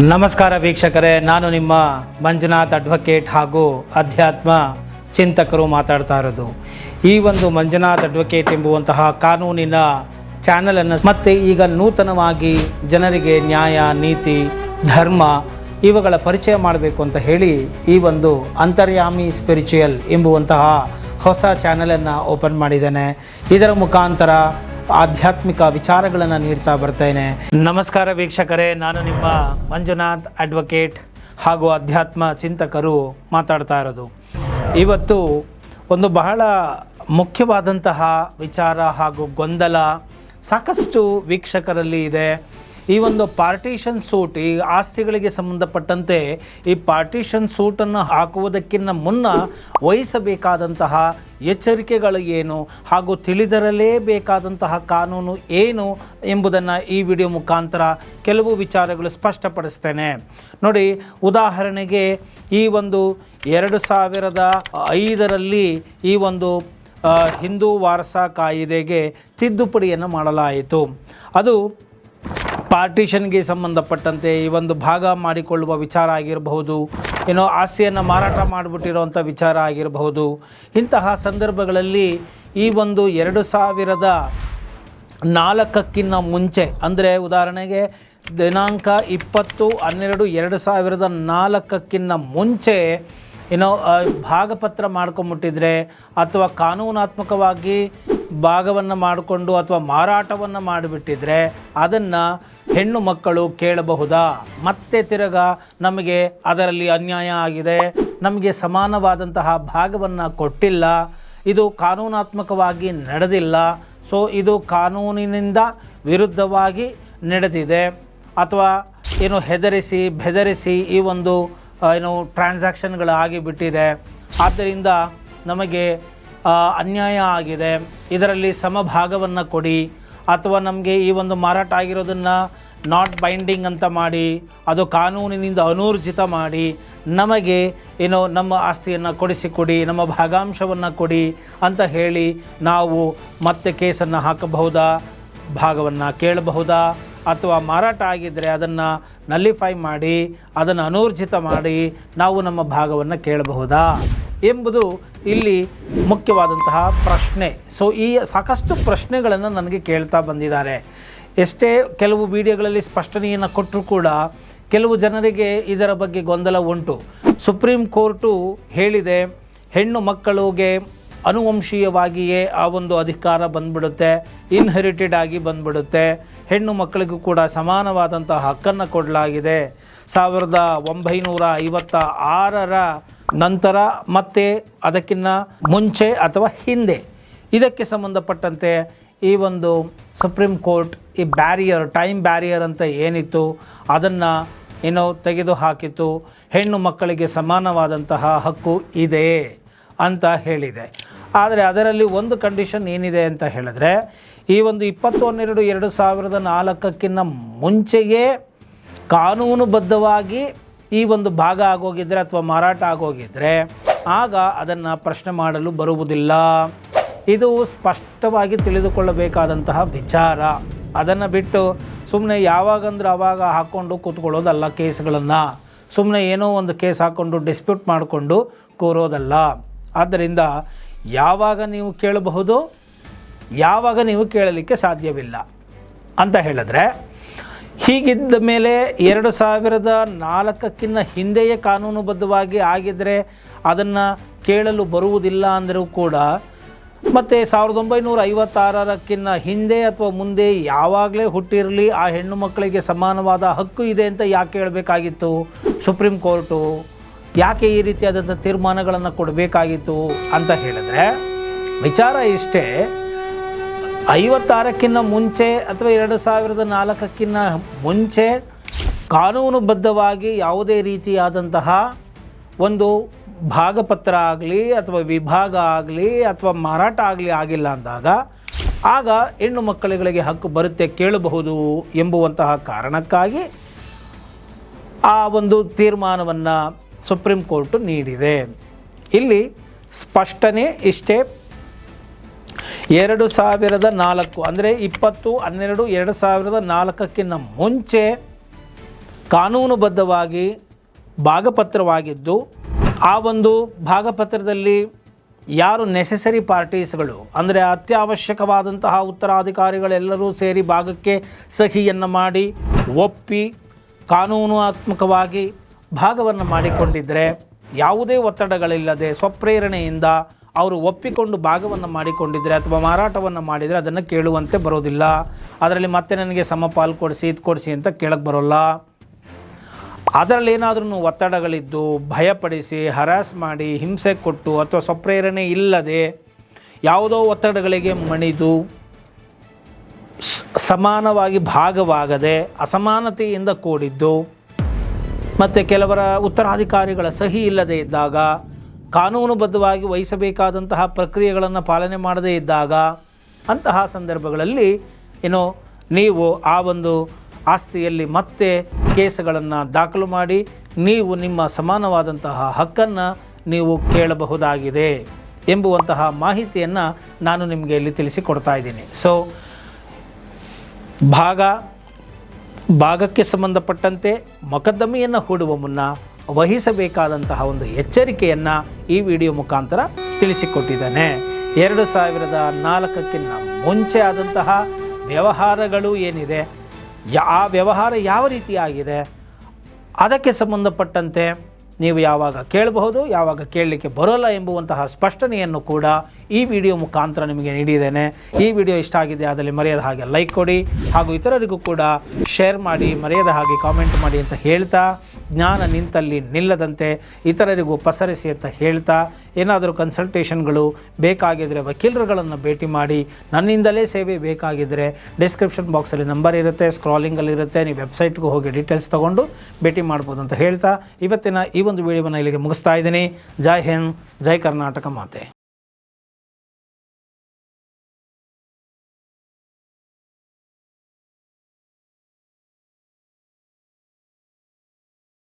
ನಮಸ್ಕಾರ ವೀಕ್ಷಕರೇ, ನಾನು ನಿಮ್ಮ ಮಂಜುನಾಥ್ ಅಡ್ವೊಕೇಟ್ ಹಾಗೂ ಅಧ್ಯಾತ್ಮ ಚಿಂತಕರು ಮಾತಾಡ್ತಾ ಇರೋದು. ಈ ಒಂದು ಮಂಜುನಾಥ್ ಅಡ್ವೊಕೇಟ್ ಎಂಬುವಂತಹ ಕಾನೂನಿನ ಚಾನಲನ್ನು ಮತ್ತೆ ಈಗ ನೂತನವಾಗಿ ಜನರಿಗೆ ನ್ಯಾಯ, ನೀತಿ, ಧರ್ಮ ಇವುಗಳ ಪರಿಚಯ ಮಾಡಬೇಕು ಅಂತ ಹೇಳಿ ಈ ಒಂದು ಅಂತರ್ಯಾಮಿ ಸ್ಪಿರಿಚುಯಲ್ ಎಂಬುವಂತಹ ಹೊಸ ಚಾನಲನ್ನು ಓಪನ್ ಮಾಡಿದ್ದೇನೆ. ಇದರ ಮುಖಾಂತರ ಆಧ್ಯಾತ್ಮಿಕ ವಿಚಾರಗಳನ್ನು ನೀಡ್ತಾ ಬರ್ತೇನೆ. ನಮಸ್ಕಾರ ವೀಕ್ಷಕರೇ, ನಾನು ನಿಮ್ಮ ಮಂಜುನಾಥ್ ಅಡ್ವೊಕೇಟ್ ಹಾಗೂ ಅಧ್ಯಾತ್ಮ ಚಿಂತಕರು ಮಾತಾಡ್ತಾ ಇರೋದು. ಇವತ್ತು ಒಂದು ಬಹಳ ಮುಖ್ಯವಾದಂತಹ ವಿಚಾರ ಹಾಗೂ ಗೊಂದಲ ಸಾಕಷ್ಟು ವೀಕ್ಷಕರಲ್ಲಿ ಇದೆ. ಈ ಒಂದು ಪಾರ್ಟಿಷನ್ ಸೂಟ್, ಈ ಆಸ್ತಿಗಳಿಗೆ ಸಂಬಂಧಪಟ್ಟಂತೆ ಈ ಪಾರ್ಟಿಷನ್ ಸೂಟನ್ನು ಹಾಕುವುದಕ್ಕಿಂತ ಮುನ್ನ ವಹಿಸಬೇಕಾದಂತಹ ಎಚ್ಚರಿಕೆಗಳು ಏನು ಹಾಗೂ ತಿಳಿದಿರಲೇಬೇಕಾದಂತಹ ಕಾನೂನು ಏನು ಎಂಬುದನ್ನು ಈ ವಿಡಿಯೋ ಮುಖಾಂತರ ಕೆಲವು ವಿಚಾರಗಳು ಸ್ಪಷ್ಟಪಡಿಸ್ತೇನೆ. ನೋಡಿ, ಉದಾಹರಣೆಗೆ ಈ ಒಂದು 2005ರಲ್ಲಿ ಈ ಒಂದು ಹಿಂದೂ ವಾರಸಾ ಕಾಯಿದೆಗೆ ತಿದ್ದುಪಡಿಯನ್ನು ಮಾಡಲಾಯಿತು. ಅದು ಪಾರ್ಟಿಷನ್ಗೆ ಸಂಬಂಧಪಟ್ಟಂತೆ ಈ ಒಂದು ಭಾಗ ಮಾಡಿಕೊಳ್ಳುವ ವಿಚಾರ ಆಗಿರಬಹುದು, ಏನೋ ಆಸ್ತಿಯನ್ನು ಮಾರಾಟ ಮಾಡಿಬಿಟ್ಟಿರೋವಂಥ ವಿಚಾರ ಆಗಿರಬಹುದು. ಇಂತಹ ಸಂದರ್ಭಗಳಲ್ಲಿ ಈ ಒಂದು 2004ಕ್ಕಿಂತ ಮುಂಚೆ, ಅಂದರೆ ಉದಾಹರಣೆಗೆ ದಿನಾಂಕ 20/12/2004ಕ್ಕಿಂತ ಮುಂಚೆ ಏನೋ ಭಾಗಪತ್ರ ಮಾಡ್ಕೊಂಬಿಟ್ಟಿದ್ರೆ ಅಥವಾ ಕಾನೂನಾತ್ಮಕವಾಗಿ ಭಾಗವನ್ನು ಮಾಡಿಕೊಂಡು ಅಥವಾ ಮಾರಾಟವನ್ನು ಮಾಡಿಬಿಟ್ಟಿದ್ರೆ ಅದನ್ನು ಹೆಣ್ಣು ಮಕ್ಕಳು ಕೇಳಬಹುದಾ? ಮತ್ತೆ ತಿರುಗಾ ನಮಗೆ ಅದರಲ್ಲಿ ಅನ್ಯಾಯ ಆಗಿದೆ, ನಮಗೆ ಸಮಾನವಾದಂತಹ ಭಾಗವನ್ನು ಕೊಟ್ಟಿಲ್ಲ, ಇದು ಕಾನೂನಾತ್ಮಕವಾಗಿ ನಡೆದಿಲ್ಲ, ಸೊ ಇದು ಕಾನೂನಿನಿಂದ ವಿರುದ್ಧವಾಗಿ ನಡೆದಿದೆ, ಅಥವಾ ಏನು ಹೆದರಿಸಿ ಬೆದರಿಸಿ ಈ ಒಂದು ಏನು ಟ್ರಾನ್ಸಾಕ್ಷನ್ಗಳು ಆಗಿಬಿಟ್ಟಿದೆ, ಆದ್ದರಿಂದ ನಮಗೆ ಅನ್ಯಾಯ ಆಗಿದೆ, ಇದರಲ್ಲಿ ಸಮಭಾಗವನ್ನು ಕೊಡಿ, ಅಥವಾ ನಮಗೆ ಈ ಒಂದು ಮಾರಾಟ ಆಗಿರೋದನ್ನು ನಾಟ್ ಬೈಂಡಿಂಗ್ ಅಂತ ಮಾಡಿ ಅದು ಕಾನೂನಿನಿಂದ ಅನೂರ್ಜಿತ ಮಾಡಿ ನಮಗೆ ಏನೋ ನಮ್ಮ ಆಸ್ತಿಯನ್ನು ಕೊಡಿಸಿಕೊಡಿ, ನಮ್ಮ ಭಾಗಾಂಶವನ್ನು ಕೊಡಿ ಅಂತ ಹೇಳಿ ನಾವು ಮತ್ತೆ ಕೇಸನ್ನು ಹಾಕಬಹುದಾ? ಭಾಗವನ್ನು ಕೇಳಬಹುದಾ? ಅಥವಾ ಮಾರಾಟ ಆಗಿದ್ದರೆ ಅದನ್ನು ನಲ್ಲಿಫೈ ಮಾಡಿ ಅದನ್ನು ಅನೂರ್ಜಿತ ಮಾಡಿ ನಾವು ನಮ್ಮ ಭಾಗವನ್ನು ಕೇಳಬಹುದಾ ಎಂಬುದು ಇಲ್ಲಿ ಮುಖ್ಯವಾದಂತಹ ಪ್ರಶ್ನೆ. ಸೊ ಈ ಸಾಕಷ್ಟು ಪ್ರಶ್ನೆಗಳನ್ನು ನನಗೆ ಕೇಳ್ತಾ ಬಂದಿದ್ದಾರೆ. ಎಷ್ಟೇ ಕೆಲವು ವಿಡಿಯೋಗಳಲ್ಲಿ ಸ್ಪಷ್ಟನೆಯನ್ನು ಕೊಟ್ಟರೂ ಕೂಡ ಕೆಲವು ಜನರಿಗೆ ಇದರ ಬಗ್ಗೆ ಗೊಂದಲ ಉಂಟು. ಸುಪ್ರೀಂ ಕೋರ್ಟು ಹೇಳಿದೆ, ಹೆಣ್ಣು ಮಕ್ಕಳಿಗೆ ಅನುವಂಶೀಯವಾಗಿಯೇ ಆ ಒಂದು ಅಧಿಕಾರ ಬಂದ್ಬಿಡುತ್ತೆ, ಇನ್ಹೆರಿಟೆಡ್ ಆಗಿ ಬಂದ್ಬಿಡುತ್ತೆ, ಹೆಣ್ಣು ಮಕ್ಕಳಿಗೂ ಕೂಡ ಸಮಾನವಾದಂಥ ಹಕ್ಕನ್ನು ಕೊಡಲಾಗಿದೆ. 1956ರ ನಂತರ ಮತ್ತು ಅದಕ್ಕಿಂತ ಮುಂಚೆ ಅಥವಾ ಹಿಂದೆ ಇದಕ್ಕೆ ಸಂಬಂಧಪಟ್ಟಂತೆ ಈ ಒಂದು ಸುಪ್ರೀಂ ಕೋರ್ಟ್ ಈ ಟೈಮ್ ಬ್ಯಾರಿಯರ್ ಅಂತ ಏನಿತ್ತು ಅದನ್ನು ಏನೋ ತೆಗೆದು ಹಾಕಿತ್ತು. ಹೆಣ್ಣು ಮಕ್ಕಳಿಗೆ ಸಮಾನವಾದಂತಹ ಹಕ್ಕು ಇದೆ ಅಂತ ಹೇಳಿದೆ. ಆದರೆ ಅದರಲ್ಲಿ ಒಂದು ಕಂಡೀಷನ್ ಏನಿದೆ ಅಂತ ಹೇಳಿದ್ರೆ, ಈ ಒಂದು 20/12/2004ಕ್ಕಿಂತ ಮುಂಚೆಯೇ ಕಾನೂನುಬದ್ಧವಾಗಿ ಈ ಒಂದು ಭಾಗ ಆಗೋಗಿದ್ದರೆ ಅಥವಾ ಮಾರಾಟ ಆಗೋಗಿದ್ದರೆ ಆಗ ಅದನ್ನು ಪ್ರಶ್ನೆ ಮಾಡಲು ಬರುವುದಿಲ್ಲ. ಇದು ಸ್ಪಷ್ಟವಾಗಿ ತಿಳಿದುಕೊಳ್ಳಬೇಕಾದಂತಹ ವಿಚಾರ. ಅದನ್ನು ಬಿಟ್ಟು ಸುಮ್ಮನೆ ಯಾವಾಗಂದ್ರೆ ಆವಾಗ ಹಾಕ್ಕೊಂಡು ಕೂತ್ಕೊಳ್ಳೋದಲ್ಲ, ಕೇಸ್ಗಳನ್ನು ಸುಮ್ಮನೆ ಏನೋ ಒಂದು ಕೇಸ್ ಹಾಕ್ಕೊಂಡು ಡಿಸ್ಪ್ಯೂಟ್ ಮಾಡಿಕೊಂಡು ಕೂರೋದಲ್ಲ. ಆದ್ದರಿಂದ ಯಾವಾಗ ನೀವು ಕೇಳಬಹುದು, ಯಾವಾಗ ನೀವು ಕೇಳಲಿಕ್ಕೆ ಸಾಧ್ಯವಿಲ್ಲ ಅಂತ ಹೇಳಿದ್ರೆ, ಹೀಗಿದ್ದ ಮೇಲೆ 2004ಕ್ಕಿಂತ ಹಿಂದೆಯೇ ಕಾನೂನುಬದ್ಧವಾಗಿ ಆಗಿದ್ದರೆ ಅದನ್ನು ಕೇಳಲು ಬರುವುದಿಲ್ಲ ಅಂದರೂ ಕೂಡ, ಮತ್ತು 1956ಕ್ಕಿಂತ ಹಿಂದೆ ಅಥವಾ ಮುಂದೆ ಯಾವಾಗಲೇ ಹುಟ್ಟಿರಲಿ ಆ ಹೆಣ್ಣು ಮಕ್ಕಳಿಗೆ ಸಮಾನವಾದ ಹಕ್ಕು ಇದೆ ಅಂತ ಯಾಕೆ ಹೇಳಬೇಕಾಗಿತ್ತು ಸುಪ್ರೀಂ ಕೋರ್ಟು? ಯಾಕೆ ಈ ರೀತಿಯಾದಂಥ ತೀರ್ಮಾನಗಳನ್ನು ಕೊಡಬೇಕಾಗಿತ್ತು ಅಂತ ಹೇಳಿದ್ರೆ ವಿಚಾರ ಇಷ್ಟೇ. 56ಕ್ಕಿಂತ ಮುಂಚೆ ಅಥವಾ 2004ಕ್ಕಿಂತ ಮುಂಚೆ ಕಾನೂನುಬದ್ಧವಾಗಿ ಯಾವುದೇ ರೀತಿಯಾದಂತಹ ಒಂದು ಭಾಗಪತ್ರ ಆಗಲಿ ಅಥವಾ ವಿಭಾಗ ಆಗಲಿ ಅಥವಾ ಮಾರಾಟ ಆಗಲಿ ಆಗಿಲ್ಲ ಅಂದಾಗ ಆಗ ಹೆಣ್ಣು ಮಕ್ಕಳುಗಳಿಗೆ ಹಕ್ಕು ಬರುತ್ತೆ, ಕೇಳಬಹುದು ಎಂಬುವಂತಹ ಕಾರಣಕ್ಕಾಗಿ ಆ ಒಂದು ತೀರ್ಮಾನವನ್ನು ಸುಪ್ರೀಂ ಕೋರ್ಟು ನೀಡಿದೆ. ಇಲ್ಲಿ ಸ್ಪಷ್ಟನೆ ಇಷ್ಟೇ, 2004 ಅಂದರೆ 20/12/2004ಕ್ಕಿಂತ ಮುಂಚೆ ಕಾನೂನುಬದ್ಧವಾಗಿ ಭಾಗಪತ್ರವಾಗಿದ್ದು, ಆ ಒಂದು ಭಾಗಪತ್ರದಲ್ಲಿ ಯಾರು ನೆಸೆಸರಿ ಪಾರ್ಟೀಸ್ಗಳು ಅಂದರೆ ಅತ್ಯವಶ್ಯಕವಾದಂತಹ ಉತ್ತರಾಧಿಕಾರಿಗಳೆಲ್ಲರೂ ಸೇರಿ ಭಾಗಕ್ಕೆ ಸಹಿಯನ್ನು ಮಾಡಿ ಒಪ್ಪಿ ಕಾನೂನಾತ್ಮಕವಾಗಿ ಭಾಗವನ್ನು ಮಾಡಿಕೊಂಡಿದ್ದರೆ, ಯಾವುದೇ ಒತ್ತಡಗಳಿಲ್ಲದೆ ಸ್ವಪ್ರೇರಣೆಯಿಂದ ಅವರು ಒಪ್ಪಿಕೊಂಡು ಭಾಗವನ್ನು ಮಾಡಿಕೊಂಡಿದ್ದರೆ ಅಥವಾ ಮಾರಾಟವನ್ನು ಮಾಡಿದರೆ ಅದನ್ನು ಕೇಳುವಂತೆ ಬರೋದಿಲ್ಲ. ಅದರಲ್ಲಿ ಮತ್ತೆ ನನಗೆ ಸಮಪಾಲು ಕೊಡಿಸಿ ಇದು ಕೊಡಿಸಿ ಅಂತ ಕೇಳಕ್ಕೆ ಬರೋಲ್ಲ. ಅದರಲ್ಲಿ ಏನಾದ್ರೂ ಒತ್ತಡಗಳಿದ್ದು ಭಯಪಡಿಸಿ ಹರಾಸ್ ಮಾಡಿ ಹಿಂಸೆ ಕೊಟ್ಟು ಅಥವಾ ಸ್ವಪ್ರೇರಣೆ ಇಲ್ಲದೆ ಯಾವುದೋ ಒತ್ತಡಗಳಿಗೆ ಮಣಿದು ಸಮಾನವಾಗಿ ಭಾಗವಾಗದೆ ಅಸಮಾನತೆಯಿಂದ ಕೂಡಿದ್ದು ಮತ್ತು ಕೆಲವರ ಉತ್ತರಾಧಿಕಾರಿಗಳ ಸಹಿ ಇಲ್ಲದೆ ಇದ್ದಾಗ, ಕಾನೂನುಬದ್ಧವಾಗಿ ವಹಿಸಬೇಕಾದಂತಹ ಪ್ರಕ್ರಿಯೆಗಳನ್ನು ಪಾಲನೆ ಮಾಡದೇ ಇದ್ದಾಗ, ಅಂತಹ ಸಂದರ್ಭಗಳಲ್ಲಿ ನೀವು ಆ ಒಂದು ಆಸ್ತಿಯಲ್ಲಿ ಮತ್ತೆ ಕೇಸುಗಳನ್ನು ದಾಖಲು ಮಾಡಿ ನೀವು ನಿಮ್ಮ ಸಮಾನವಾದಂತಹ ಹಕ್ಕನ್ನು ನೀವು ಕೇಳಬಹುದಾಗಿದೆ ಎಂಬುವಂತಹ ಮಾಹಿತಿಯನ್ನು ನಾನು ನಿಮಗೆ ಇಲ್ಲಿ ತಿಳಿಸಿಕೊಡ್ತಾ ಇದ್ದೀನಿ. ಸೊ ಭಾಗಕ್ಕೆ ಸಂಬಂಧಪಟ್ಟಂತೆ ಮೊಕದ್ದಮೆಯನ್ನು ಹೂಡುವ ಮುನ್ನ ವಹಿಸಬೇಕಾದಂತಹ ಒಂದು ಎಚ್ಚರಿಕೆಯನ್ನು ಈ ವಿಡಿಯೋ ಮುಖಾಂತರ ತಿಳಿಸಿಕೊಟ್ಟಿದ್ದಾನೆ. 2004ಕ್ಕಿಂತ ಮುಂಚೆ ಆದಂತಹ ವ್ಯವಹಾರಗಳು ಏನಿದೆ, ಆ ವ್ಯವಹಾರ ಯಾವ ರೀತಿಯಾಗಿದೆ, ಅದಕ್ಕೆ ಸಂಬಂಧಪಟ್ಟಂತೆ ನೀವು ಯಾವಾಗ ಕೇಳಬಹುದು, ಯಾವಾಗ ಕೇಳಲಿಕ್ಕೆ ಬರೋಲ್ಲ ಎಂಬುವಂತಹ ಸ್ಪಷ್ಟನೆಯನ್ನು ಕೂಡ ಈ ವಿಡಿಯೋ ಮುಖಾಂತರ ನಿಮಗೆ ನೀಡಿದ್ದೇನೆ. ಈ ವಿಡಿಯೋ ಇಷ್ಟ ಆಗಿದೆ ಅದರಲ್ಲಿ ಮರೆಯದ ಹಾಗೆ ಲೈಕ್ ಕೊಡಿ, ಹಾಗೂ ಇತರರಿಗೂ ಕೂಡ ಶೇರ್ ಮಾಡಿ, ಮರೆಯದ ಹಾಗೆ ಕಾಮೆಂಟ್ ಮಾಡಿ ಅಂತ ಹೇಳ್ತಾ, ಜ್ಞಾನ ನಿಂತಲ್ಲಿ ನಿಲ್ಲದಂತೆ ಇತರರಿಗೂ ಪಸರಿಸಿ ಅಂತ ಹೇಳ್ತಾ, ಏನಾದರೂ ಕನ್ಸಲ್ಟೇಷನ್ಗಳು ಬೇಕಾಗಿದ್ದರೆ ವಕೀಲರುಗಳನ್ನು ಭೇಟಿ ಮಾಡಿ. ನನ್ನಿಂದಲೇ ಸೇವೆ ಬೇಕಾಗಿದ್ದರೆ ಡಿಸ್ಕ್ರಿಪ್ಷನ್ ಬಾಕ್ಸಲ್ಲಿ ನಂಬರ್ ಇರುತ್ತೆ, ಸ್ಕ್ರಾಲಿಂಗಲ್ಲಿರುತ್ತೆ, ನೀವು ವೆಬ್ಸೈಟ್ಗೆ ಹೋಗಿ ಡೀಟೇಲ್ಸ್ ತೊಗೊಂಡು ಭೇಟಿ ಮಾಡ್ಬೋದು ಅಂತ ಹೇಳ್ತಾ ಇವತ್ತಿನ ಈ ಒಂದು ವಿಡಿಯೋವನ್ನು ಇಲ್ಲಿಗೆ ಮುಗಿಸ್ತಾ ಇದ್ದೀನಿ. ಜೈ ಹಿಂದ್, ಜೈ ಕರ್ನಾಟಕ ಮಾತೆ.